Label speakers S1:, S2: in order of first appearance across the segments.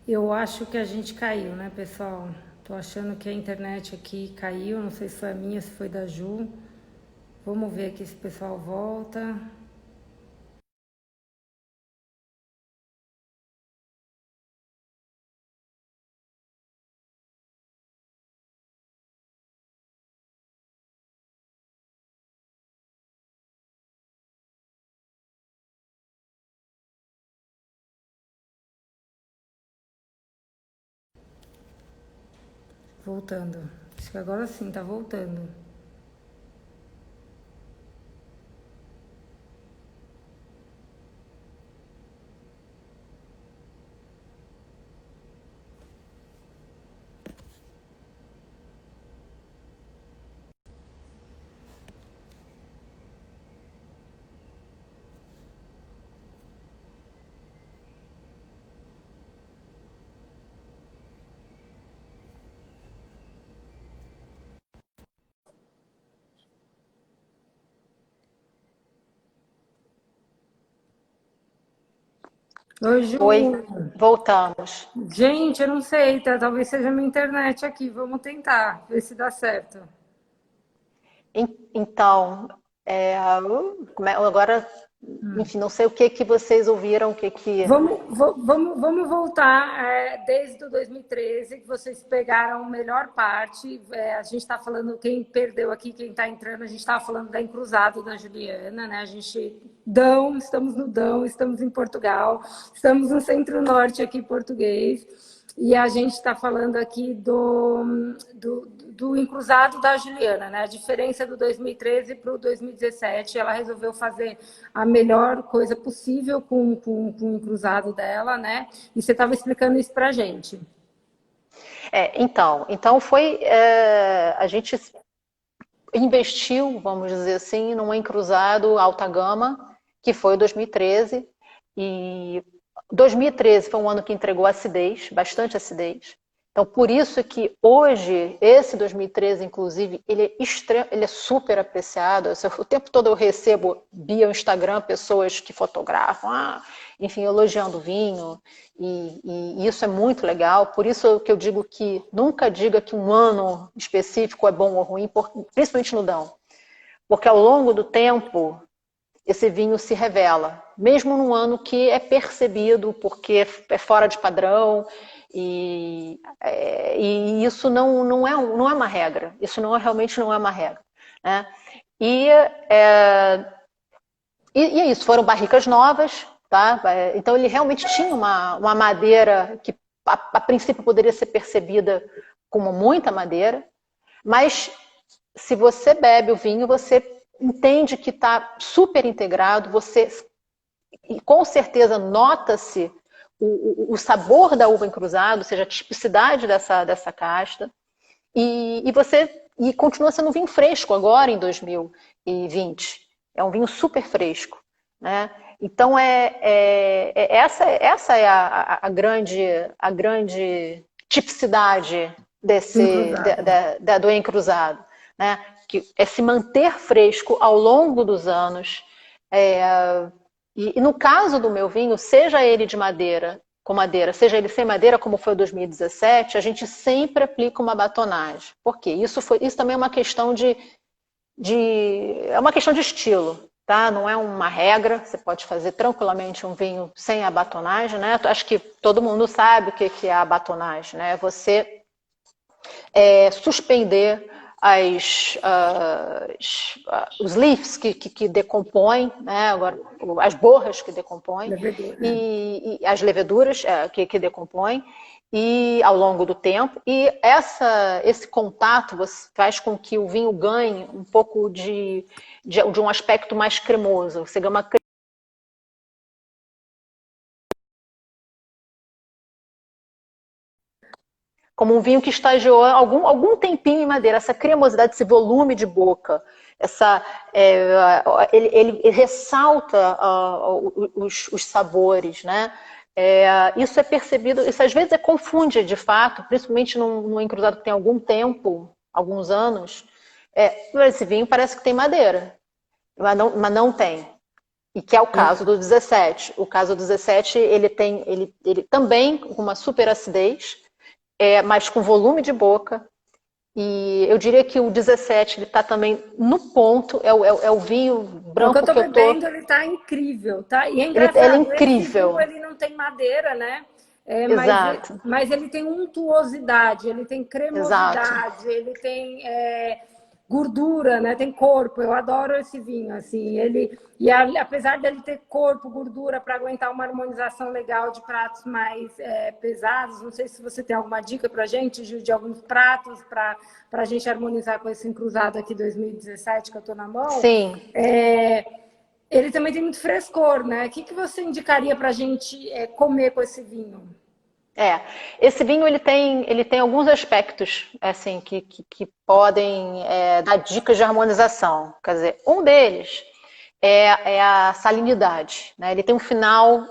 S1: Eu acho que a gente caiu, né, pessoal? Tô achando que a internet aqui caiu, não sei se foi a minha, se foi da Ju. Vamos ver aqui se o pessoal volta. Voltando. Acho que agora sim, tá voltando. Oi,
S2: Oi,
S1: Ju.
S2: voltamos.
S1: Gente, eu não sei, tá? Talvez seja a minha internet aqui. Vamos tentar, ver se dá certo.
S2: Então, agora, enfim, não sei o que que vocês ouviram, o que que...
S1: Vamos voltar desde o 2013, que vocês pegaram a melhor parte. A gente está falando, quem perdeu aqui, quem está entrando, a gente estava falando da Encruzado da Juliana, né? A gente, estamos no Dão, estamos em Portugal, estamos no Centro-Norte aqui português. E a gente está falando aqui do encruzado da Juliana, né? A diferença do 2013 para o 2017, ela resolveu fazer a melhor coisa possível com o encruzado dela, né? E você estava explicando isso para a gente.
S2: Então foi, a gente investiu, vamos dizer assim, num encruzado alta gama, que foi 2013, e 2013 foi um ano que entregou acidez, bastante acidez. Então, por isso que hoje, esse 2013, inclusive, ele é super apreciado. O tempo todo eu recebo via Instagram pessoas que fotografam, enfim, elogiando o vinho, e isso é muito legal. Por isso que eu digo que nunca diga que um ano específico é bom ou ruim, principalmente no Dão. Porque ao longo do tempo, esse vinho se revela, mesmo num ano que é percebido porque é fora de padrão, e isso não é uma regra, isso realmente não é uma regra. Né? E, é, e é isso, foram barricas novas, tá? Então ele realmente tinha uma madeira que a princípio poderia ser percebida como muita madeira, mas se você bebe o vinho, você entende que está super integrado, você e com certeza nota-se o sabor da uva encruzada, ou seja, a tipicidade dessa casta, e continua sendo um vinho fresco agora em 2020. É um vinho super fresco. Né? Então, essa é a grande tipicidade
S1: Encruzado.
S2: do encruzado. Né? Que é se manter fresco ao longo dos anos. E no caso do meu vinho, seja ele de madeira, com madeira, seja ele sem madeira, como foi o 2017, a gente sempre aplica uma batonagem. Por quê? Isso também é uma questão é uma questão de estilo, tá? Não é uma regra. Você pode fazer tranquilamente um vinho sem a batonagem, né? Acho que todo mundo sabe o que é a batonagem, né? Você suspender os leaves que decompõem, né? Agora, as borras que decompõem,
S1: Levedura, né?
S2: e as leveduras que decompõem, e ao longo do tempo. E esse contato faz com que o vinho ganhe um pouco de um aspecto mais cremoso. Você ganha uma como um vinho que estagiou algum tempinho em madeira, essa cremosidade, esse volume de boca, ele ressalta os sabores, né? Isso é percebido, isso às vezes confunde de fato, principalmente num encruzado que tem algum tempo, alguns anos, esse vinho parece que tem madeira, mas não tem. E que é o caso do 17. O caso do 17, ele também com uma super acidez, mas com volume de boca. E eu diria que o 17 ele está também no ponto, é o vinho
S1: É o que eu
S2: branco
S1: tô
S2: que eu tô.
S1: bebendo, ele tá incrível, tá? E é
S2: Ele é
S1: engraçado, esse vinho
S2: incrível.
S1: ele não tem madeira, né?
S2: Exato,
S1: Mas ele tem untuosidade, ele tem
S2: exato.
S1: cremosidade, ele tem gordura, né? Tem corpo. Eu adoro esse vinho, assim. Apesar dele ter corpo, gordura para aguentar uma harmonização legal de pratos mais pesados, não sei se você tem alguma dica para gente, Gil, de alguns pratos para a gente harmonizar com esse encruzado aqui 2017 que eu estou na mão.
S2: Sim.
S1: Ele também tem muito frescor, né? O que você indicaria para a gente comer com esse vinho?
S2: Esse vinho ele tem alguns aspectos assim que podem dar dicas de harmonização. Quer dizer, um deles é a salinidade, né? Ele tem um final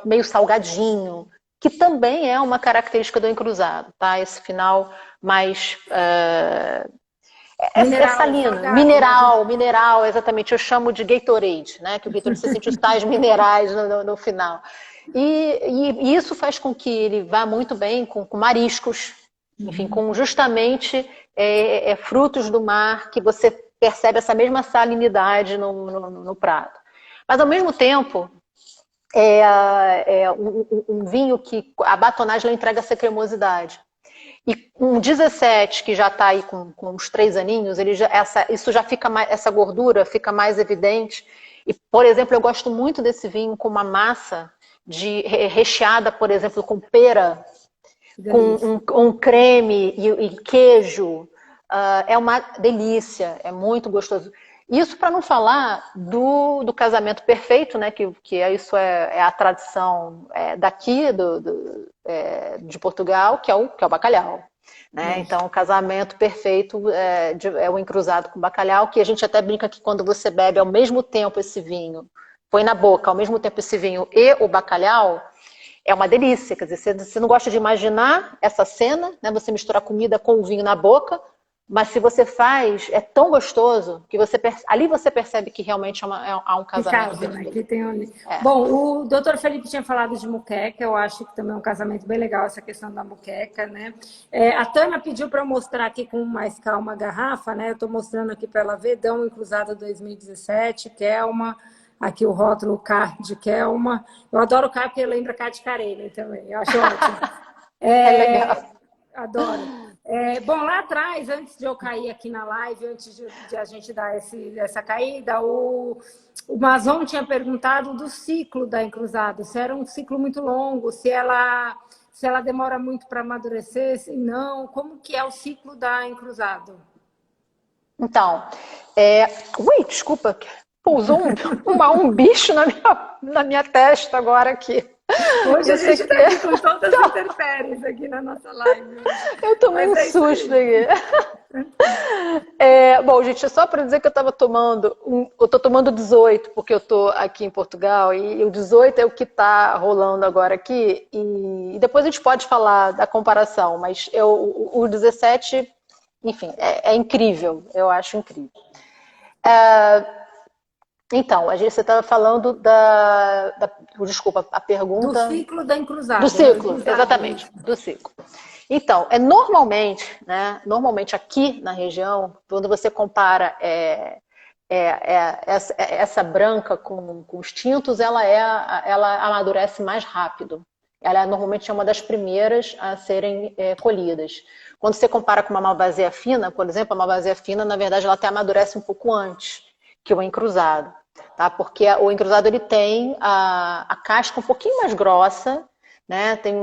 S2: meio salgadinho, que também é uma característica do encruzado, tá? Esse final mais
S1: Mineral,
S2: salino,
S1: salgado, né?
S2: mineral, exatamente. Eu chamo de Gatorade, né? Que o Gatorade você sente os tais minerais no final. E isso faz com que ele vá muito bem com mariscos, enfim, com justamente frutos do mar, que você percebe essa mesma salinidade no prato. Mas, ao mesmo tempo, um vinho que a batonagem entrega essa cremosidade. E um 17, que já está aí com uns 3 aninhos, isso já fica mais, essa gordura fica mais evidente. E, por exemplo, eu gosto muito desse vinho com uma massa recheada, por exemplo, com pera, com um creme e queijo. É uma delícia, é muito gostoso. Isso para não falar do casamento perfeito, né? Que isso é a tradição daqui de Portugal, que é o bacalhau. Né? Então, o casamento perfeito é o encruzado com bacalhau, que a gente até brinca que quando você bebe ao mesmo tempo esse vinho, põe na boca ao mesmo tempo esse vinho e o bacalhau, é uma delícia. Quer dizer, você não gosta de imaginar essa cena, né? Você misturar comida com o vinho na boca, mas se você faz, é tão gostoso que ali você percebe que realmente há um casamento
S1: Casa, né?
S2: perfeito.
S1: Que tem Bom, o doutor Felipe tinha falado de muqueca, eu acho que também é um casamento bem legal essa questão da muqueca, né? A Tânia pediu para eu mostrar aqui com mais calma a garrafa, né? Eu estou mostrando aqui para ela ver, Dão Encruzado 2017, Kelma, aqui o rótulo K de Kelma. Eu adoro K porque lembra K de Carene também, eu acho ótimo.
S2: É legal.
S1: Adoro. Bom, lá atrás, antes de eu cair aqui na live, antes de a gente dar essa caída, o Mazon tinha perguntado do ciclo da encruzada, se era um ciclo muito longo, se ela demora muito para amadurecer, se não, como que é o ciclo da encruzado?
S2: Então, ui, desculpa, pousou um bicho na minha testa agora aqui.
S1: Hoje a gente está aqui com todas as intempéries aqui na nossa live.
S2: Eu tomei um susto aqui. Bom, gente, só para dizer que eu estou tomando 18, porque eu estou aqui em Portugal, e o 18 é o que está rolando agora aqui, e depois a gente pode falar da comparação, mas o 17, enfim, é incrível, eu acho incrível. Então, você estava falando desculpa, a pergunta...
S1: Do ciclo da encruzada.
S2: Do ciclo, exatamente, do ciclo. Então, normalmente aqui na região, quando você compara essa branca com os tintos, ela amadurece mais rápido. Ela normalmente é uma das primeiras a serem colhidas. Quando você compara com uma malvasia fina, por exemplo, a malvasia fina, na verdade, ela até amadurece um pouco antes que o encruzado, tá? Porque o encruzado ele tem a casca um pouquinho mais grossa, né? Tem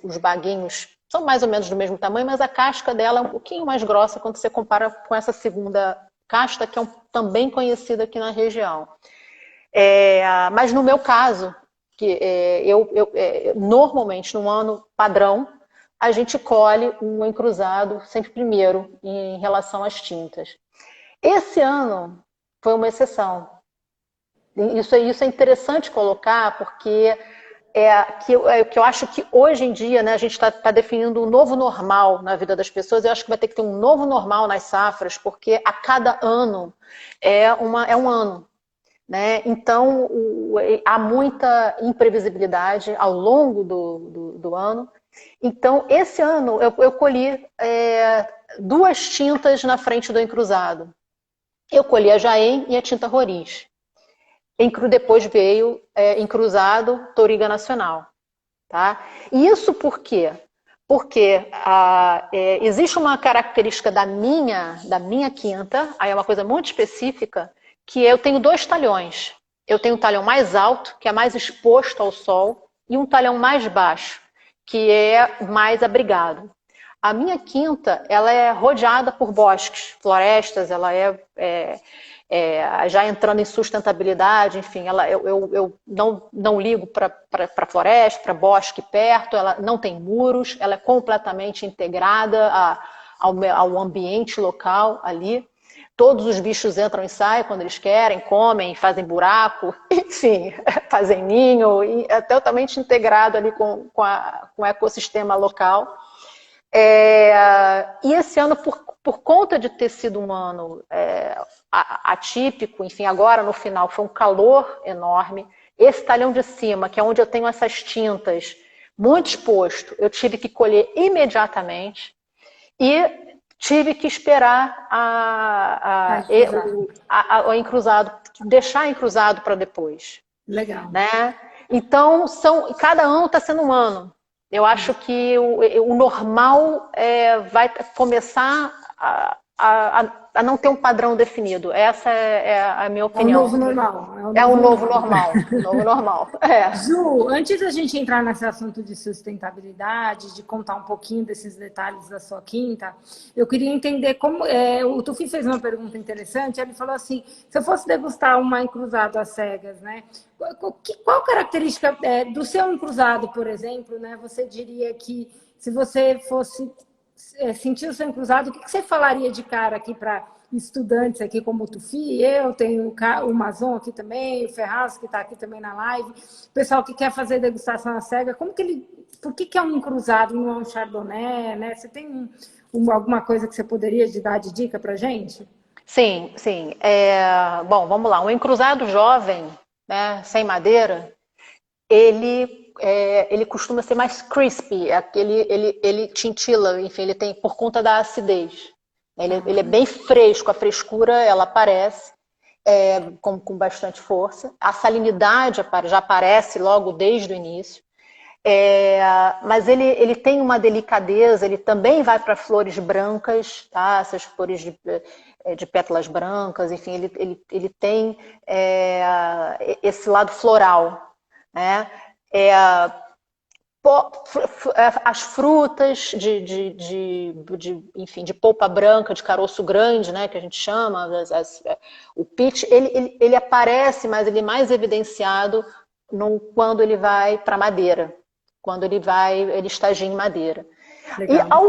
S2: os baguinhos, são mais ou menos do mesmo tamanho, mas a casca dela é um pouquinho mais grossa quando você compara com essa segunda casta, que é também conhecida aqui na região. Mas no meu caso, normalmente, no ano padrão, a gente colhe um encruzado sempre primeiro em relação às tintas. Esse ano foi uma exceção. Isso é interessante colocar, porque que eu acho que hoje em dia, né, a gente está definindo um novo normal na vida das pessoas. Eu acho que vai ter que ter um novo normal nas safras, porque a cada ano é um ano. né? Então, há muita imprevisibilidade ao longo do ano. Então, esse ano eu colhi duas tintas na frente do encruzado. Eu colhi a Jaen e a tinta Roriz. Depois veio encruzado Toriga Nacional. Tá? E isso por quê? Porque existe uma característica da minha quinta, aí é uma coisa muito específica, que eu tenho dois talhões. Eu tenho um talhão mais alto, que é mais exposto ao sol, e um talhão mais baixo, que é mais abrigado. A minha quinta, ela é rodeada por bosques, florestas, ela já entrando em sustentabilidade, enfim, eu não ligo para floresta, para bosque perto, ela não tem muros, ela é completamente integrada ao ambiente local ali. Todos os bichos entram e saem quando eles querem, comem, fazem buraco, enfim, fazem ninho, e é totalmente integrado ali com o ecossistema local. E esse ano, por conta de ter sido um ano atípico, enfim, agora no final foi um calor enorme, esse talhão de cima, que é onde eu tenho essas tintas muito exposto, eu tive que colher imediatamente e tive que esperar o encruzado, deixar encruzado para depois.
S1: Legal.
S2: Né? Então, cada ano está sendo um ano. Eu acho que o normal vai começar a não ter um padrão definido. Essa é a minha opinião.
S1: É o novo normal.
S2: É o novo normal. Novo normal.
S1: Ju, antes da gente entrar nesse assunto de sustentabilidade, de contar um pouquinho desses detalhes da sua quinta, eu queria entender como... o Tufi fez uma pergunta interessante, ele falou assim, se eu fosse degustar uma encruzado às cegas, né? Qual característica do seu encruzado, por exemplo, né? Você diria que se você fosse sentir o seu encruzado, o que você falaria de cara aqui para estudantes aqui como o Tufi, eu tenho o Mazon aqui também, o Ferraz que está aqui também na live, o pessoal que quer fazer degustação à cega, por que é um encruzado, não é um chardonnay, né? Você tem alguma coisa que você poderia dar de dica para gente?
S2: Sim, sim. Bom, vamos lá. Um encruzado jovem, né, sem madeira, ele costuma ser mais crispy, ele tintila, enfim, ele tem por conta da acidez. Ele é bem fresco, a frescura ela aparece com bastante força. A salinidade já aparece logo desde o início. Mas ele tem uma delicadeza, ele também vai para flores brancas, tá? Essas flores de pétalas brancas, enfim, ele tem esse lado floral, né? As frutas enfim, de polpa branca, de caroço grande, né, que a gente chama, o peach, ele aparece, mas ele é mais evidenciado quando ele vai para madeira, quando ele estagia em madeira. Legal. E ao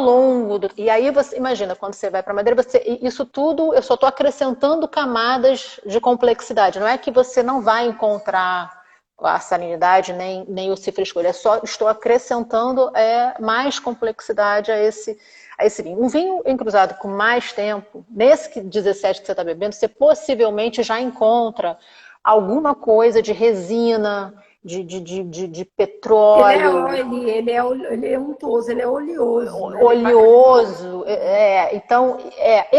S2: longo e aí você imagina, quando você vai para madeira, isso tudo eu só estou acrescentando camadas de complexidade. Não é que você não vai encontrar a salinidade nem o frescor, só estou acrescentando mais complexidade a esse vinho. Um vinho encruzado com mais tempo, nesse 17 que você está bebendo, você possivelmente já encontra alguma coisa de resina, de petróleo.
S1: Ele é untuoso, ele é oleoso. Né?
S2: Oleoso. Então,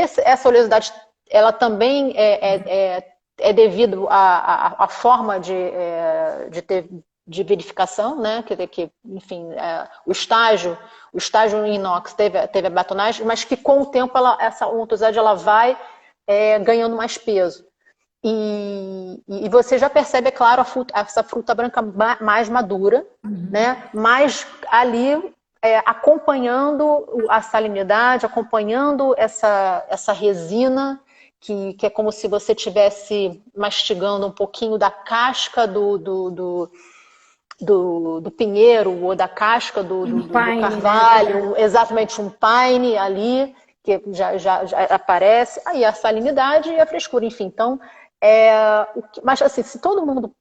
S2: essa oleosidade, ela também é devido à forma de verificação, né? Que enfim, o estágio em inox teve a batonagem, mas que com o tempo essa untuosidade ela vai ganhando mais peso. E você já percebe, é claro, essa fruta branca mais madura, né? Mas ali acompanhando a salinidade, acompanhando essa resina, que é como se você estivesse mastigando um pouquinho da casca do pinheiro ou da casca do carvalho, né? Exatamente, um pine ali, que já aparece, aí a salinidade e a frescura, enfim. Então, mas assim, se todo mundo...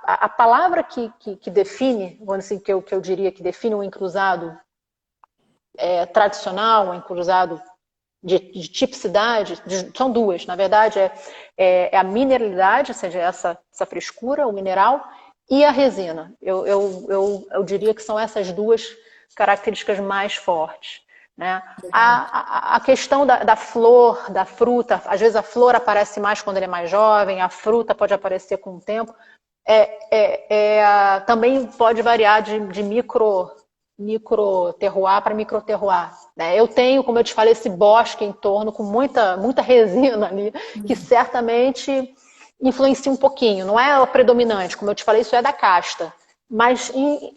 S2: A palavra que define, assim, que eu diria que define um encruzado tradicional, um encruzado de tipicidade, são duas, na verdade, é a mineralidade, ou seja, essa frescura, o mineral, e a resina. Eu diria que são essas duas características mais fortes. Né? A questão da flor, da fruta, às vezes a flor aparece mais quando ele é mais jovem, a fruta pode aparecer com o tempo, também pode variar de micro terroir para micro terroir. Né? Eu tenho, como eu te falei, esse bosque em torno com muita resina ali, que certamente influencia um pouquinho. Não é a predominante, como eu te falei, isso é da casta, mas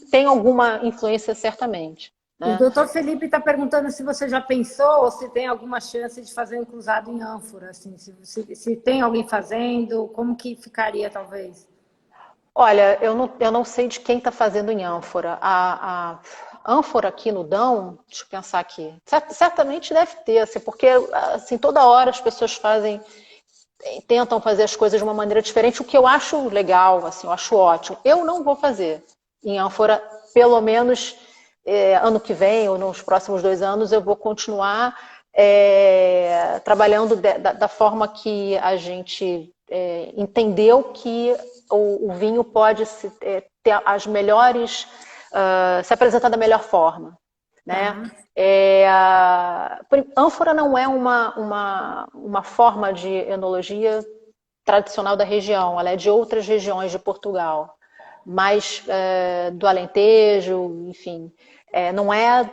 S2: tem alguma influência certamente.
S1: O
S2: Né?
S1: doutor Felipe está perguntando se você já pensou ou se tem alguma chance de fazer um cruzado em ânfora, assim, se tem alguém fazendo, como que ficaria, talvez?
S2: Olha, eu não sei de quem está fazendo em ânfora. A ânfora aqui no Dão, deixa eu pensar aqui, certamente deve ter, assim, porque assim, toda hora as pessoas tentam fazer as coisas de uma maneira diferente, o que eu acho legal, assim, eu acho ótimo. Eu não vou fazer em ânfora, pelo menos ano que vem ou nos próximos 2 anos, eu vou continuar trabalhando da forma que a gente entendeu que o vinho pode ter as melhores, se apresentar da melhor forma. Né? Ânfora não é uma forma de enologia tradicional da região, ela é de outras regiões de Portugal, mas do Alentejo, enfim, não é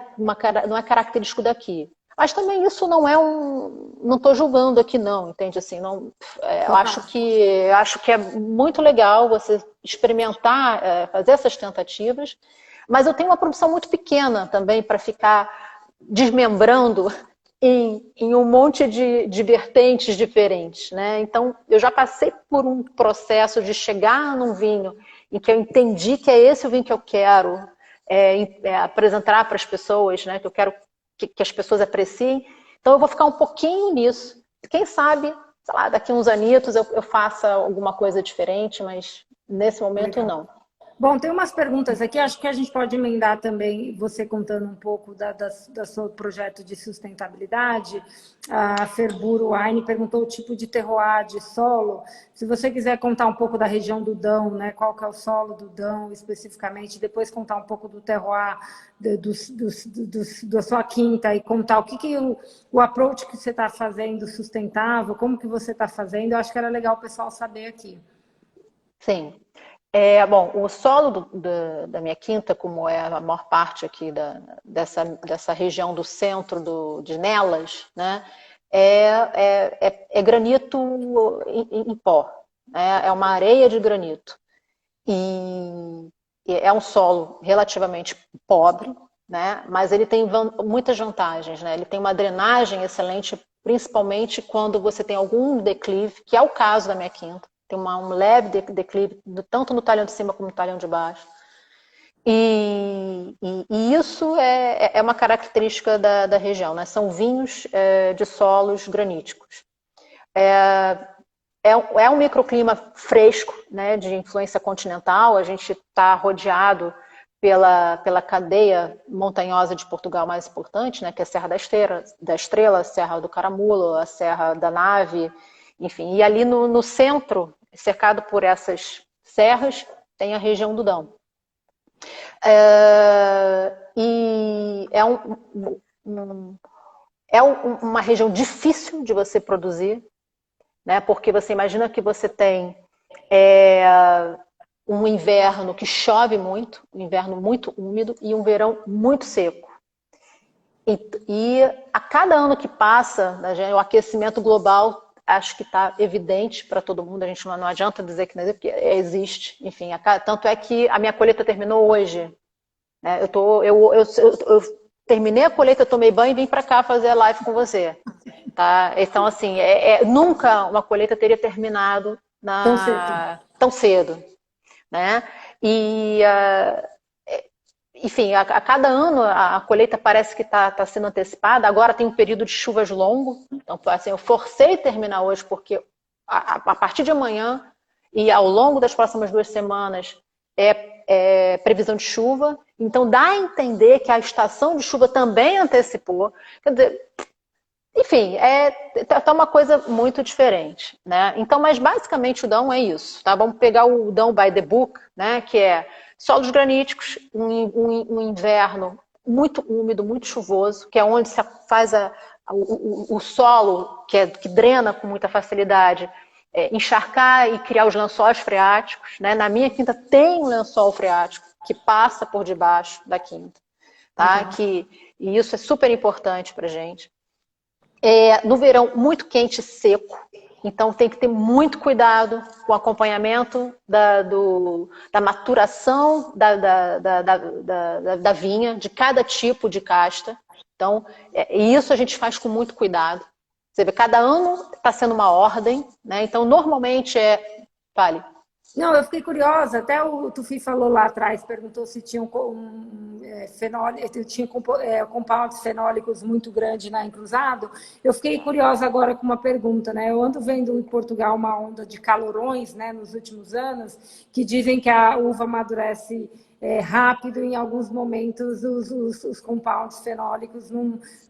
S2: característico daqui. Mas também isso não é não estou julgando aqui não, entende assim, não, eu acho que é muito legal você experimentar, fazer essas tentativas, mas eu tenho uma produção muito pequena também para ficar desmembrando em um monte de vertentes diferentes, né? Então, eu já passei por um processo de chegar num vinho em que eu entendi que é esse o vinho que eu quero apresentar para as pessoas, né? Que eu quero que as pessoas apreciem. Então, eu vou ficar um pouquinho nisso. Quem sabe, sei lá, daqui uns anitos eu faça alguma coisa diferente, mas nesse momento
S1: Legal.
S2: não.
S1: Bom, tem umas perguntas aqui, acho que a gente pode emendar também, você contando um pouco do seu projeto de sustentabilidade. A Ferburo Wine perguntou o tipo de terroir de solo. Se você quiser contar um pouco da região do Dão, né, qual que é o solo do Dão especificamente, depois contar um pouco do terroir da sua quinta e contar o que o approach que você está fazendo sustentável, como que você está fazendo, eu acho que era legal o pessoal saber aqui.
S2: Sim. Bom, o solo da minha quinta, como é a maior parte aqui dessa região do centro de Nelas, né, é granito em pó, né, é uma areia de granito. E é um solo relativamente pobre, né, mas ele tem muitas vantagens. Né, ele tem uma drenagem excelente, principalmente quando você tem algum declive, que é o caso da minha quinta. Tem um leve declive, tanto no talhão de cima como no talhão de baixo. E isso é uma característica da região, né? São vinhos de solos graníticos. É um microclima fresco, né, de influência continental. A gente está rodeado pela cadeia montanhosa de Portugal mais importante, né, que é a Serra da Estrela, a Serra do Caramulo, a Serra da Nave, enfim. E ali no centro, cercado por essas serras, tem a região do Dão. E uma região difícil de você produzir, né? Porque você imagina que você tem um inverno que chove muito, um inverno muito úmido e um verão muito seco. E a cada ano que passa, né, o aquecimento global acho que está evidente para todo mundo, a gente não adianta dizer que não existe, porque existe. Enfim, tanto é que a minha colheita terminou hoje. Né? Eu terminei a colheita, eu tomei banho e vim para cá fazer a live com você. Tá? Então, assim, nunca uma colheita teria terminado tão cedo. Né? E, enfim, a cada ano a colheita parece que está sendo antecipada. Agora tem um período de chuvas longo. Então, assim, eu forcei terminar hoje porque a partir de amanhã e ao longo das próximas 2 semanas é previsão de chuva. Então, dá a entender que a estação de chuva também antecipou. Quer dizer, Enfim, tá uma coisa muito diferente, né? Então, mas basicamente o Dão é isso, tá? Vamos pegar o Dão by the book, né? Que é solos graníticos, um inverno muito úmido, muito chuvoso, que é onde se faz o solo, que drena com muita facilidade, encharcar e criar os lençóis freáticos, né? Na minha quinta tem um lençol freático que passa por debaixo da quinta, tá? E isso é super importante pra gente. No verão, muito quente e seco. Então tem que ter muito cuidado com o acompanhamento da maturação da vinha, de cada tipo de casta. Então, isso a gente faz com muito cuidado. Você vê, cada ano está sendo uma ordem, né? Então, normalmente Fale.
S1: Não, eu fiquei curiosa, até o Tufi falou lá atrás, perguntou se tinha compounds fenólicos muito grande na Encruzado. Eu fiquei curiosa agora com uma pergunta, né? Eu ando vendo em Portugal uma onda de calorões, né, nos últimos anos, que dizem que a uva amadurece rápido, em alguns momentos os compounds fenólicos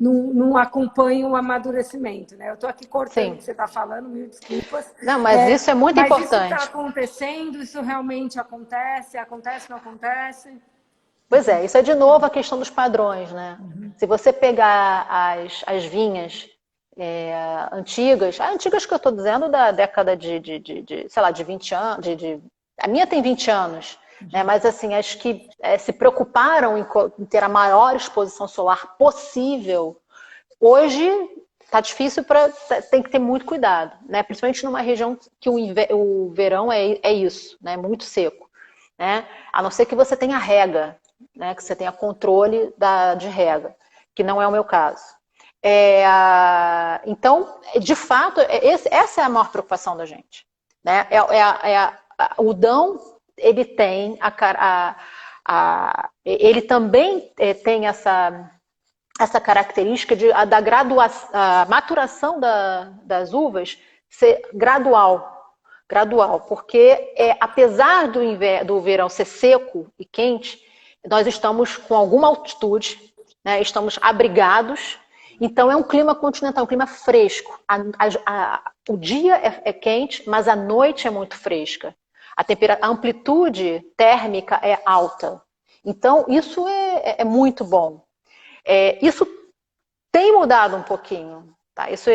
S1: não acompanham o amadurecimento, né? Eu estou aqui cortando o que você está falando, mil desculpas.
S2: Não, mas isso é muito importante.
S1: Mas isso está acontecendo? Isso realmente acontece? Acontece, não acontece?
S2: Pois é, isso é de novo a questão dos padrões, né? Se você pegar as vinhas antigas, as antigas que eu estou dizendo da década sei lá, de 20 anos, a minha tem 20 anos, né? Mas assim, as que se preocuparam em ter a maior exposição solar possível, hoje tá difícil, tem que ter muito cuidado, né? Principalmente numa região que o verão é isso, né? Muito seco, né? A não ser que você tenha rega, né? Que você tenha controle de rega, que não é o meu caso. Então, de fato, essa é a maior preocupação da gente, né? O Dão, ele tem ele também tem essa característica da maturação das uvas ser gradual, porque apesar do verão ser seco e quente, nós estamos com alguma altitude, né, estamos abrigados, então é um clima continental, um clima fresco. O dia é quente, mas a noite é muito fresca. A amplitude térmica é alta. Então, isso é muito bom. Isso tem mudado um pouquinho, tá? Isso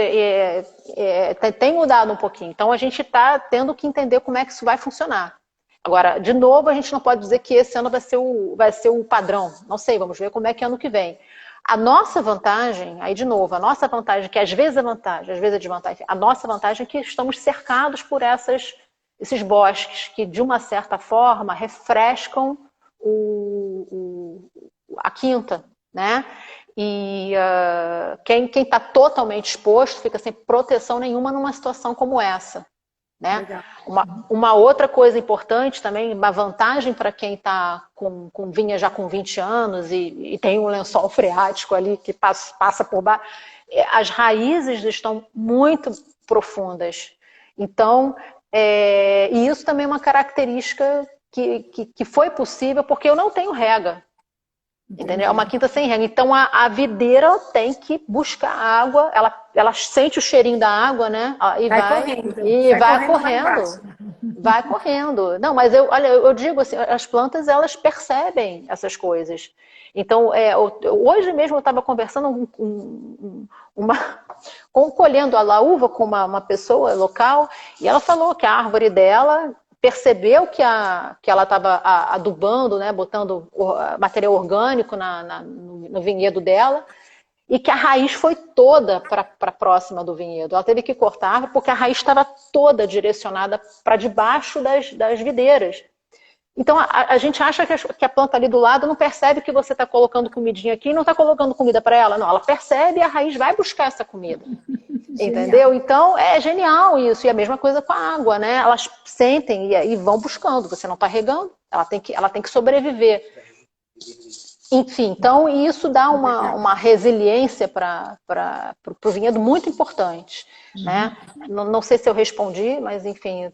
S2: tem mudado um pouquinho. Então a gente está tendo que entender como é que isso vai funcionar. Agora, de novo, a gente não pode dizer que esse ano vai ser o padrão. Não sei, vamos ver como é que é ano que vem. A nossa vantagem, aí de novo, a nossa vantagem, que às vezes é vantagem, às vezes é desvantagem, a nossa vantagem é que estamos cercados por esses bosques que, de uma certa forma, refrescam a quinta, né? E quem está totalmente exposto fica sem proteção nenhuma numa situação como essa, né? Uma outra coisa importante também, uma vantagem para quem está com vinha já com 20 anos e tem um lençol freático ali que passa por baixo, as raízes estão muito profundas. Então, e isso também é uma característica que foi possível porque eu não tenho rega. Entendeu? É uma quinta sem rega. Então a videira tem que buscar água, ela sente o cheirinho da água, né? E vai correndo. Vai correndo. Não, mas olha, eu digo assim, as plantas elas percebem essas coisas. Então, hoje mesmo eu estava conversando colhendo a laúva com uma pessoa local, e ela falou que a árvore dela percebeu que ela estava adubando, né, botando material orgânico no vinhedo dela, e que a raiz foi toda para próxima do vinhedo. Ela teve que cortar a árvore porque a raiz estava toda direcionada para debaixo das videiras. Então a gente acha que a planta ali do lado não percebe que você está colocando comidinha aqui e não está colocando comida para ela. Não, ela percebe e a raiz vai buscar essa comida. Entendeu? Então é genial isso. E a mesma coisa com a água, né? Elas sentem e vão buscando. Você não está regando, ela tem que sobreviver. Enfim, então isso dá uma resiliência para o vinhedo muito importante, né? Não sei se eu respondi, mas enfim,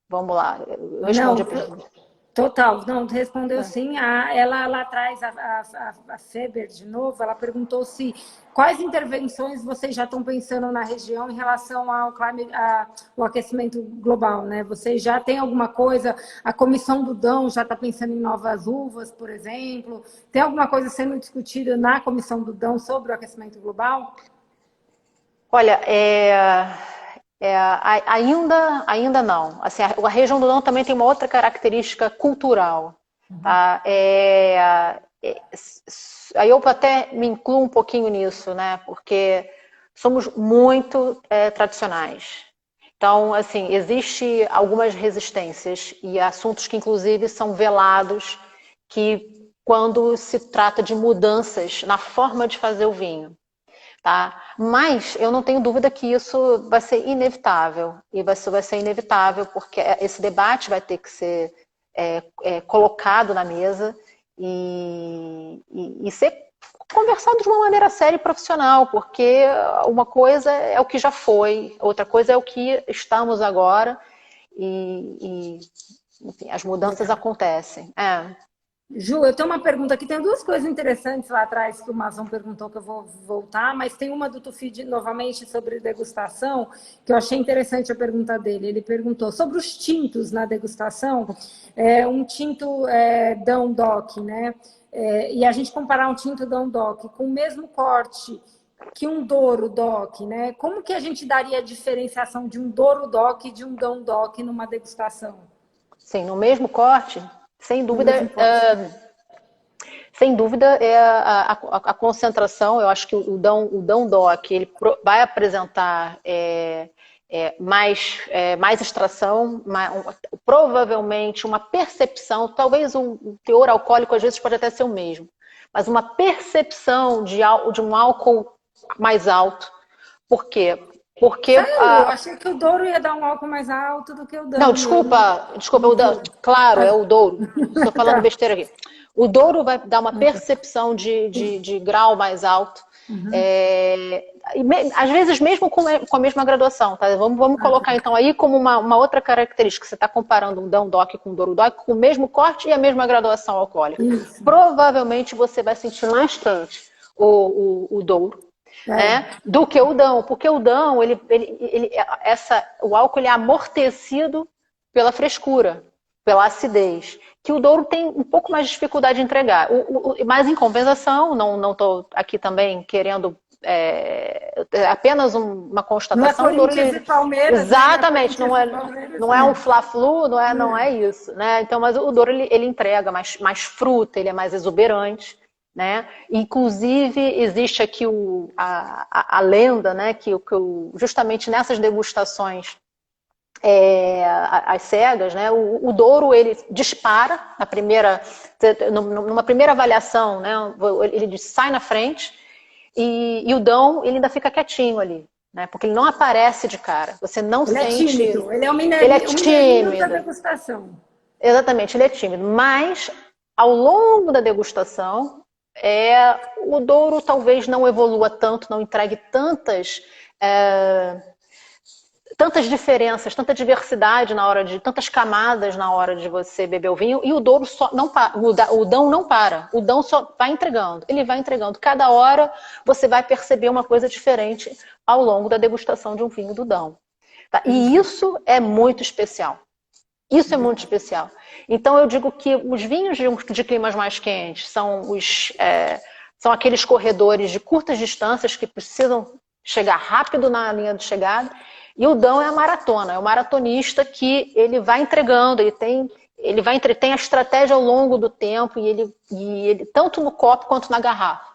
S2: vamos lá. Eu respondi a pergunta.
S1: Total, não, respondeu
S2: É.
S1: sim. Ela lá atrás, a Feber, de novo, ela perguntou se quais intervenções vocês já estão pensando na região em relação ao aquecimento global, né? Vocês já têm alguma coisa, a Comissão do Dão já está pensando em novas uvas, por exemplo? Tem alguma coisa sendo discutida na Comissão do Dão sobre o aquecimento global?
S2: Olha, ainda não. Assim, a região do Dão também tem uma outra característica cultural. Tá? Aí eu até me incluo um pouquinho nisso, né? Porque somos muito tradicionais. Então, assim, existe algumas resistências e assuntos que, inclusive, são velados, que quando se trata de mudanças na forma de fazer o vinho. Tá? Mas eu não tenho dúvida que isso vai ser inevitável. E isso vai ser inevitável porque esse debate vai ter que ser colocado na mesa e ser conversado de uma maneira séria e profissional, porque uma coisa é o que já foi, outra coisa é o que estamos agora enfim, as mudanças acontecem.
S1: Ju, eu tenho uma pergunta aqui. Tem duas coisas interessantes lá atrás que o Mazon perguntou que eu vou voltar, mas tem uma do Tufi novamente sobre degustação, que eu achei interessante a pergunta dele. Ele perguntou sobre os tintos na degustação, um tinto Down Doc, né? E a gente comparar um tinto Down Doc com o mesmo corte que um Douro Doc, né? Como que a gente daria a diferenciação de um Douro Doc e de um Down Doc numa degustação?
S2: Sim, no mesmo corte, sem
S1: No
S2: dúvida,
S1: mesmo corte.
S2: sem dúvida é a concentração. Eu acho que o Dão Doc ele vai apresentar mais extração, provavelmente uma percepção, talvez o teor alcoólico às vezes pode até ser o mesmo, mas uma percepção de um álcool mais alto. Por quê? Porque
S1: Sério? Eu achei que o Douro ia dar um álcool mais alto do que o
S2: não,
S1: Dão.
S2: desculpa,
S1: Não foi.
S2: claro, é o Douro. Estou falando
S1: Tá.
S2: besteira aqui. O Douro vai dar uma percepção de grau mais alto. Às vezes mesmo com a mesma graduação, tá? Vamos colocar então aí como uma outra característica. Você está comparando um Dão Doc com um Douro Doc com o mesmo corte e a mesma graduação alcoólica.
S1: Isso.
S2: Provavelmente você vai sentir mais quente o Douro,
S1: É.
S2: né, do que o Dão, porque o Dão, o álcool ele é amortecido pela frescura, pela acidez, que o Douro tem um pouco mais de dificuldade de entregar. Mas em compensação, não estou aqui também querendo apenas uma
S1: Não é
S2: constatação. O Douro,
S1: Corinthians e Palmeiras, né? Não é
S2: exatamente,
S1: Corinthians e Palmeiras,
S2: não é um fla-flu, não é isso, né? Então, mas o Douro ele entrega mais fruta, ele é mais exuberante. Né? Inclusive, existe aqui a lenda, né, que justamente nessas degustações às cegas, né, o Douro ele dispara numa primeira avaliação, né, ele sai na frente e o Dão ele ainda fica quietinho ali, né, porque ele não aparece de cara, você não
S1: Ele é
S2: sente.
S1: tímido, ele é
S2: Ele é
S1: o mineirinho da
S2: tímido,
S1: degustação.
S2: exatamente, ele é tímido, mas ao longo da degustação o Douro talvez não evolua tanto, não entregue tantas diferenças, tanta diversidade tantas camadas na hora de você beber o vinho, e o Douro só não para, o Dão não para, o Dão só vai entregando, ele vai entregando. Cada hora você vai perceber uma coisa diferente ao longo da degustação de um vinho do Dão. Tá? E isso é muito especial. Isso é muito especial. Então eu digo que os vinhos de climas mais quentes são aqueles corredores de curtas distâncias que precisam chegar rápido na linha de chegada. E o Dão é a maratona, é o maratonista que ele vai entregando, tem a estratégia ao longo do tempo e ele tanto no copo quanto na garrafa.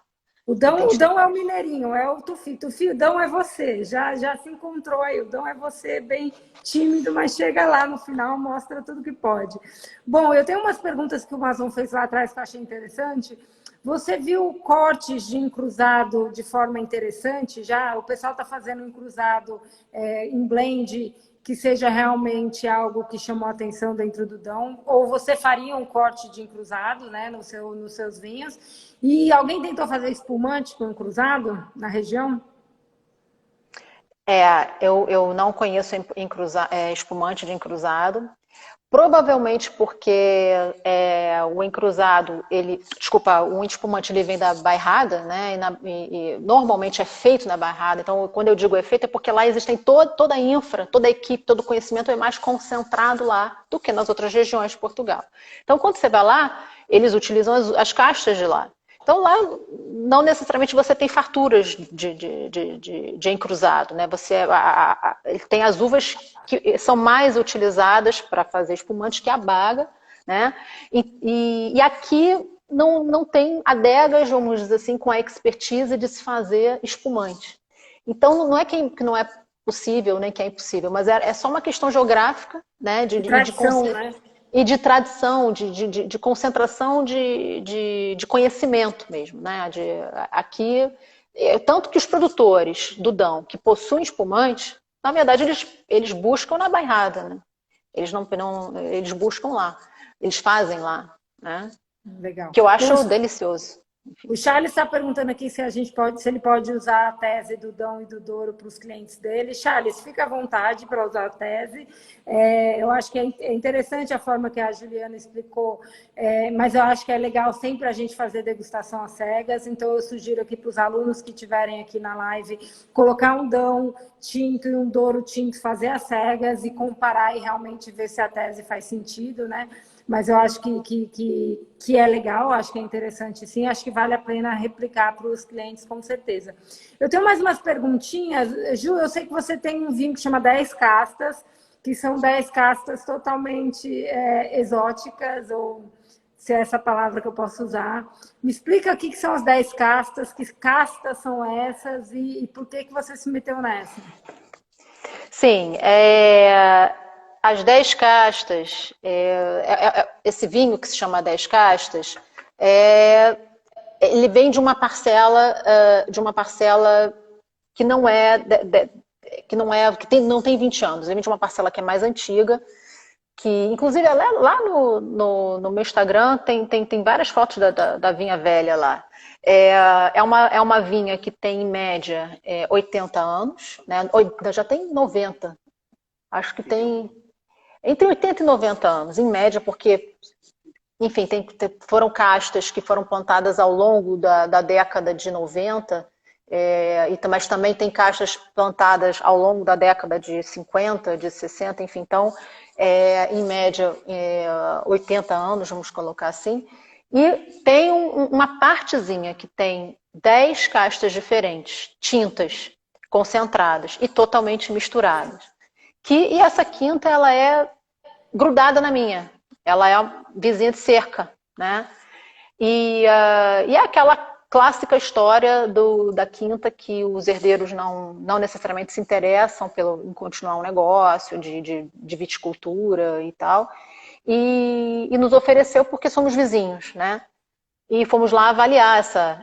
S1: O Dão é o mineirinho, é o Tufi. Tufi, o Dão é você. Já se encontrou aí. O Dão é você, bem tímido, mas chega lá no final, mostra tudo que pode. Bom, eu tenho umas perguntas que o Mazon fez lá atrás que eu achei interessante. Você viu cortes de encruzado de forma interessante? Já o pessoal está fazendo encruzado em blend que seja realmente algo que chamou a atenção dentro do Dão? Ou você faria um corte de encruzado, né, nos seus vinhos? E alguém tentou fazer espumante com encruzado na região?
S2: Eu não conheço espumante de encruzado. Provavelmente porque o encruzado, o espumante ele vem da bairrada, né? E normalmente é feito na bairrada. Então, quando eu digo é feito, é porque lá existem toda a infra, toda a equipe, todo o conhecimento é mais concentrado lá do que nas outras regiões de Portugal. Então, quando você vai lá, eles utilizam as castas de lá. Então lá não necessariamente você tem farturas de encruzado, né? Tem as uvas que são mais utilizadas para fazer espumante que a baga, né? E aqui não tem adegas, vamos dizer assim, com a expertise de se fazer espumante. Então não é que não é possível, nem que é impossível, mas é só uma questão geográfica, né?
S1: Tradição, né?
S2: E de tradição, de concentração de conhecimento mesmo, né? Aqui, tanto que os produtores do Dão que possuem espumante, na verdade eles buscam na bairrada, né? Eles buscam lá, eles fazem lá, né?
S1: Legal.
S2: Que eu acho delicioso.
S1: O Charles está perguntando aqui se ele pode usar a tese do Dão e do Douro para os clientes dele. Charles, fica à vontade para usar a tese. Eu acho que é interessante a forma que a Juliana explicou, mas eu acho que é legal sempre a gente fazer degustação às cegas. Então, eu sugiro aqui para os alunos que estiverem aqui na live, colocar um Dão tinto e um Douro tinto, fazer às cegas e comparar e realmente ver se a tese faz sentido, né? Mas eu acho que é legal, acho que é interessante sim, acho que vale a pena replicar para os clientes, com certeza. Eu tenho mais umas perguntinhas. Ju, eu sei que você tem um vinho que chama 10 castas, que são 10 castas totalmente exóticas, ou se é essa palavra que eu posso usar. Me explica o que são as 10 castas, que castas são essas e por que você se meteu nessa?
S2: Sim, as 10 castas, esse vinho que se chama 10 castas, ele vem de uma parcela que não tem 20 anos, ele vem de uma parcela que é mais antiga, que inclusive lá no meu Instagram tem várias fotos da vinha velha lá. É uma vinha que tem em média 80 anos, né? Já tem 90, acho que tem entre 80 e 90 anos, em média, porque, enfim, foram castas que foram plantadas ao longo da década de 90, mas também tem castas plantadas ao longo da década de 50, de 60, enfim, então, em média, 80 anos, vamos colocar assim. E tem uma partezinha que tem 10 castas diferentes, tintas, concentradas e totalmente misturadas. E essa quinta, ela é grudada na minha. Ela é vizinha de cerca, né? E é aquela clássica história da quinta que os herdeiros não necessariamente se interessam em continuar um negócio de viticultura e tal. E nos ofereceu porque somos vizinhos, né? E fomos lá avaliar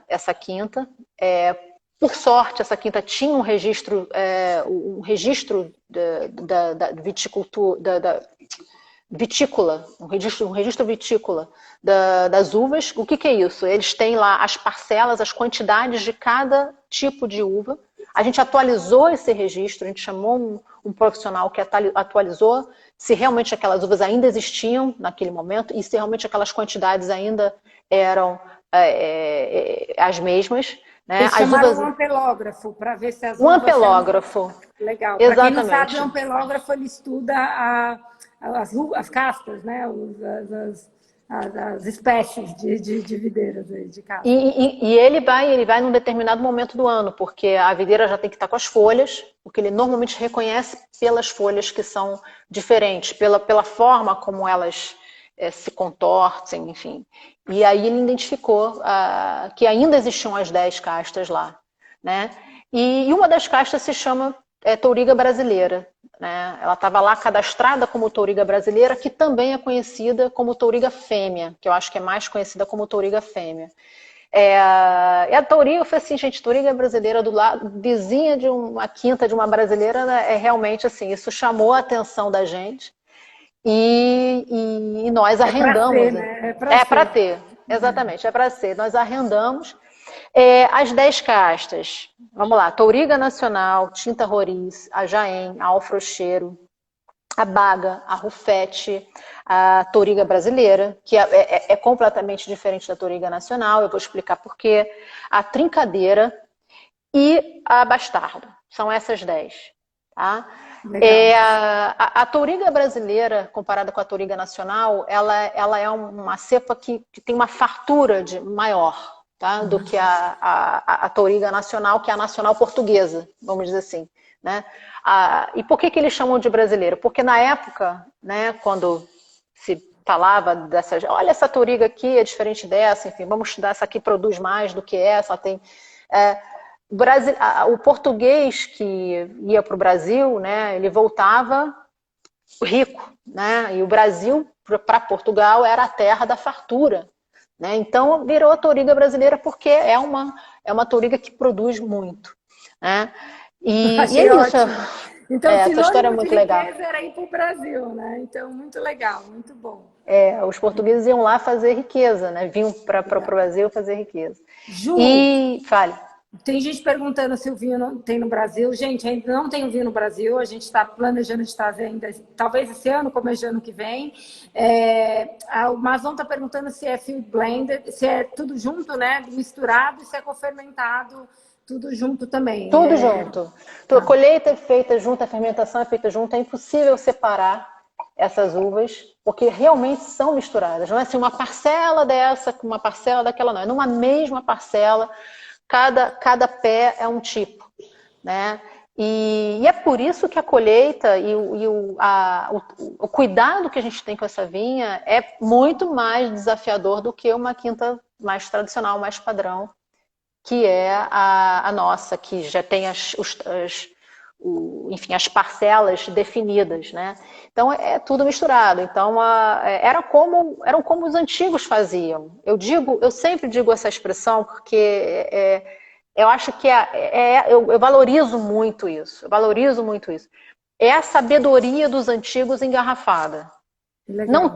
S2: essa quinta. Por sorte, essa quinta tinha um registro da viticultura, vitícola, um registro vitícola das uvas. O que é isso? Eles têm lá as parcelas, as quantidades de cada tipo de uva. A gente atualizou esse registro, a gente chamou um profissional que atualizou se realmente aquelas uvas ainda existiam naquele momento e se realmente aquelas quantidades ainda eram as mesmas. Né?
S1: Eles chamaram um ampelógrafo para ver se as
S2: uvas... Um
S1: ampelógrafo.
S2: Eram...
S1: Legal.
S2: Exatamente.
S1: Para quem não sabe, o ampelógrafo ele estuda as castas, né? As espécies de videiras de castas.
S2: E ele vai num determinado momento do ano, porque a videira já tem que estar com as folhas, porque ele normalmente reconhece pelas folhas que são diferentes, pela forma como elas se contorcem, enfim. E aí ele identificou que ainda existiam as 10 castas lá, né? E uma das castas se chama Touriga Brasileira, né? Ela estava lá cadastrada como Touriga Brasileira, que também é conhecida como Touriga Fêmea, que eu acho que é mais conhecida como Touriga Fêmea. E a Touriga, eu falei assim, gente, Touriga Brasileira do lado, vizinha de uma quinta de uma brasileira, né? realmente assim, isso chamou a atenção da gente. E nós arrendamos.
S1: Né?
S2: É para ter, exatamente, é para ser. Nós arrendamos As 10 castas, vamos lá, Touriga Nacional, Tinta Roriz, a Jaén, a Alfrocheiro, a Baga, a Rufete, a Touriga Brasileira, que é completamente diferente da Touriga Nacional, eu vou explicar por quê, a Trincadeira e a Bastardo, são essas 10, tá? A Touriga Brasileira, comparada com a Touriga Nacional, ela é uma cepa que tem uma fartura maior, tá? Do que a Touriga Nacional, que é a nacional portuguesa, vamos dizer assim, né? E por que eles chamam de brasileiro? Porque na época, né, quando se falava dessas, olha essa touriga aqui é diferente dessa, enfim, vamos estudar, essa aqui produz mais do que essa, tem... o português que ia para o Brasil, né, ele voltava rico, né, e o Brasil, para Portugal, era a terra da fartura, né, então virou a touriga brasileira porque é uma touriga que produz muito, né, e
S1: Achei
S2: é isso.
S1: ótimo. Então,
S2: Essa história é
S1: sinônimo de
S2: muito legal.
S1: riqueza era ir para o Brasil, né? Então, muito legal, muito bom.
S2: Os portugueses iam lá fazer riqueza, né, vinham para o Brasil fazer riqueza.
S1: Ju,
S2: E fale.
S1: tem gente perguntando se o vinho não tem no Brasil. Gente, ainda não tem o vinho no Brasil. A gente está planejando de trazer ainda, talvez esse ano, começo de ano que vem. O Mazon está perguntando se é field blended, se é tudo junto, né? Misturado, e se é cofermentado, tudo junto também.
S2: Tudo junto. A colheita é feita junto, a fermentação é feita junto. É impossível separar essas uvas, porque realmente são misturadas. Não é assim, uma parcela dessa com uma parcela daquela, não. É numa mesma parcela. Cada pé é um tipo, né? E é por isso que a colheita e o cuidado que a gente tem com essa vinha é muito mais desafiador do que uma quinta mais tradicional, mais padrão, que é a nossa, que já tem enfim, as parcelas definidas, né? Então é tudo misturado. Então eram como os antigos faziam. Eu sempre digo essa expressão porque eu acho que eu valorizo muito isso. Eu valorizo muito isso. É a sabedoria dos antigos engarrafada. Legal.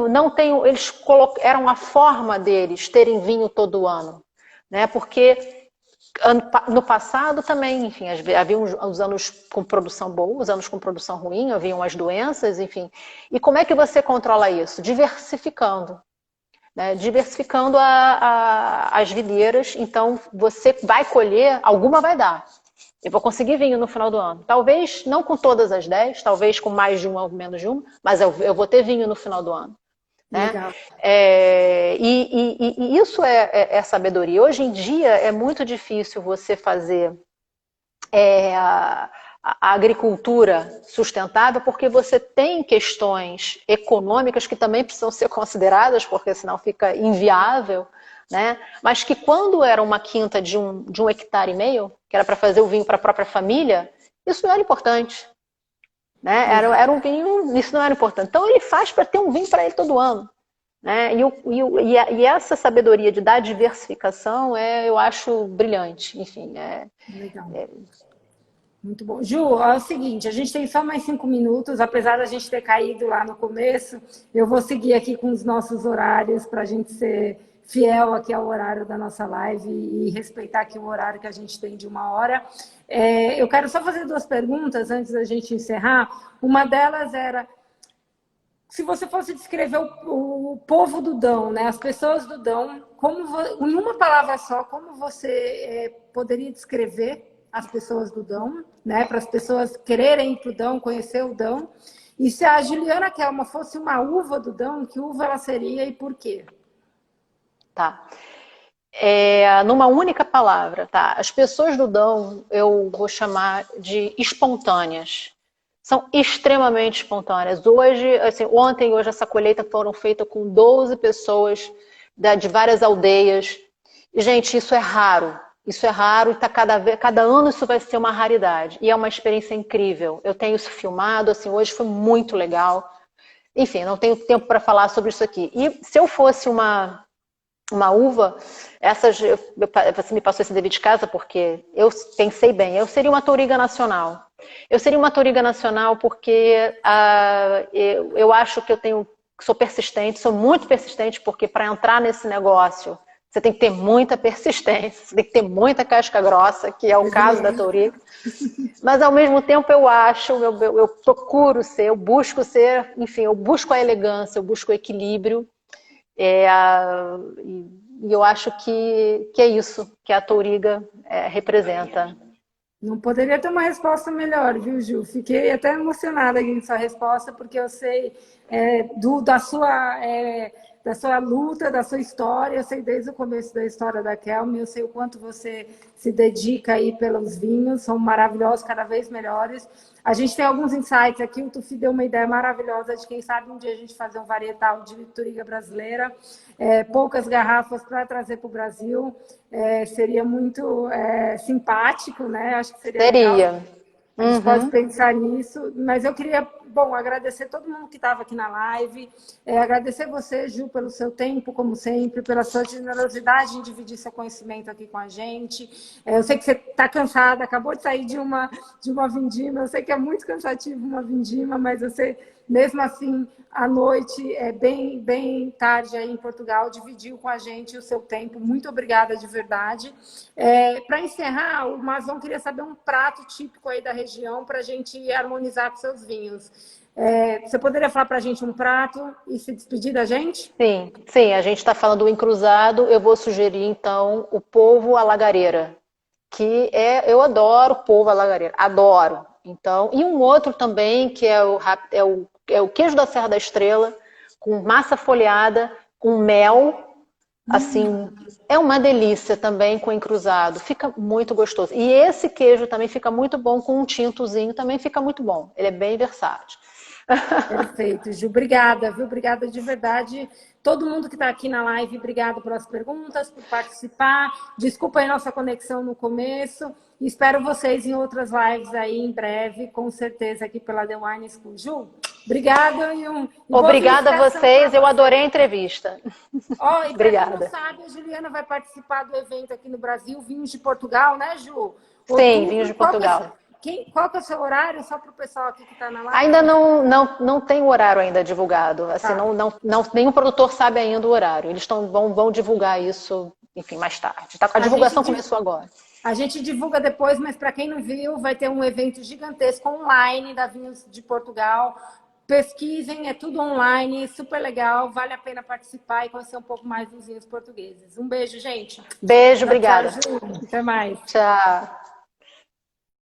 S2: Não tenho, eles eram a forma deles terem vinho todo ano, né? Porque no passado também, enfim, havia os anos com produção boa, os anos com produção ruim, haviam as doenças, enfim. E como é que você controla isso? Diversificando. Né? Diversificando as videiras, então você vai colher, alguma vai dar. Eu vou conseguir vinho no final do ano. Talvez não com todas as 10, talvez com mais de uma ou menos de uma, mas eu vou ter vinho no final do ano. Né? E isso é sabedoria. Hoje em dia é muito difícil você fazer a agricultura sustentável porque você tem questões econômicas que também precisam ser consideradas, porque senão fica inviável, né? Mas que quando era uma quinta de um hectare e meio, que era para fazer o vinho para a própria família, isso não era importante. Né? Era um vinho, isso não era importante. Então ele faz para ter um vinho para ele todo ano. Né? E essa sabedoria de dar diversificação eu acho brilhante. Enfim,
S1: legal. Muito bom. Ju, é o seguinte, a gente tem só mais 5 minutos, apesar da gente ter caído lá no começo, eu vou seguir aqui com os nossos horários para a gente ser fiel aqui ao horário da nossa live e respeitar aqui o horário que a gente tem de 1 hora. Eu quero só fazer 2 perguntas antes da gente encerrar. Uma delas era, se você fosse descrever o povo do Dão, né, as pessoas do Dão, em uma palavra só, como você poderia descrever as pessoas do Dão, né, para as pessoas quererem ir para o Dão, conhecer o Dão? E se a Juliana Kelma fosse uma uva do Dão, que uva ela seria e por quê?
S2: Tá. Numa única palavra, tá? As pessoas do Dão eu vou chamar de espontâneas. São extremamente espontâneas. Hoje, assim, ontem e hoje essa colheita foram feitas com 12 pessoas de várias aldeias. E, gente, isso é raro. Isso é raro e cada ano isso vai ser uma raridade. E é uma experiência incrível. Eu tenho isso filmado, assim, hoje foi muito legal. Enfim, não tenho tempo para falar sobre isso aqui. E se eu fosse uma uva, você me passou esse dever de casa porque eu pensei bem, eu seria uma touriga nacional. Eu seria uma touriga nacional porque eu acho que sou persistente, sou muito persistente, porque para entrar nesse negócio Você tem que ter muita persistência, você tem que ter muita casca grossa, que é o caso da Touriga. Mas, ao mesmo tempo, eu acho, eu procuro ser, eu busco ser, enfim, eu busco a elegância, eu busco o equilíbrio. E eu acho que é isso que a Touriga representa.
S1: Não poderia ter uma resposta melhor, viu, Ju? Fiquei até emocionada aqui com sua resposta, porque eu sei da sua luta, da sua história. Eu sei desde o começo da história da Kelme, eu sei o quanto você se dedica aí pelos vinhos, são maravilhosos, cada vez melhores. A gente tem alguns insights aqui, o Tufi deu uma ideia maravilhosa de quem sabe um dia a gente fazer um varietal de Touriga brasileira, poucas garrafas para trazer para o Brasil. Seria muito simpático, né? Acho que seria legal. A gente pode pensar nisso, mas eu queria, agradecer todo mundo que estava aqui na live, agradecer você, Ju, pelo seu tempo, como sempre, pela sua generosidade em dividir seu conhecimento aqui com a gente. Eu sei que você está cansada, acabou de sair de uma vindima, eu sei que é muito cansativo uma vindima, mas você, mesmo assim, à noite, bem tarde aí em Portugal, dividiu com a gente o seu tempo. Muito obrigada de verdade. Para encerrar, o Mazon queria saber um prato típico aí da região para a gente harmonizar com seus vinhos. Você poderia falar para a gente um prato e se despedir da gente?
S2: Sim, a gente está falando do encruzado, eu vou sugerir então o polvo à lagareira, eu adoro polvo à lagareira, adoro. Então, e um outro também que é o queijo da Serra da Estrela, com massa folhada, com mel, assim, é uma delícia também com encruzado, fica muito gostoso. E esse queijo também fica muito bom com um tintozinho, também fica muito bom, ele é bem versátil.
S1: Perfeito, Ju. Obrigada, viu? Obrigada de verdade. Todo mundo que está aqui na live, obrigado pelas perguntas, por participar. Desculpa aí nossa conexão no começo. Espero vocês em outras lives aí em breve, com certeza, aqui pela The Wine School. Ju, obrigada.
S2: Obrigada a vocês, eu adorei a entrevista.
S1: E para quem não sabe, a Juliana vai participar do evento aqui no Brasil, Vinhos de Portugal, né, Ju?
S2: Sim, Vinhos de Portugal.
S1: Qual que é o seu horário, só para o pessoal aqui que está na live?
S2: Ainda não tem o horário ainda divulgado. Assim, nenhum produtor sabe ainda o horário. Eles vão divulgar isso, enfim, mais tarde. A divulgação começou agora.
S1: A gente divulga depois, mas para quem não viu, vai ter um evento gigantesco online da Vinhos de Portugal. Pesquisem, é tudo online, super legal, vale a pena participar e conhecer um pouco mais dos vinhos portugueses. Um beijo, gente.
S2: Beijo, obrigada.
S1: Tchau, Ju. Até mais.
S2: Tchau.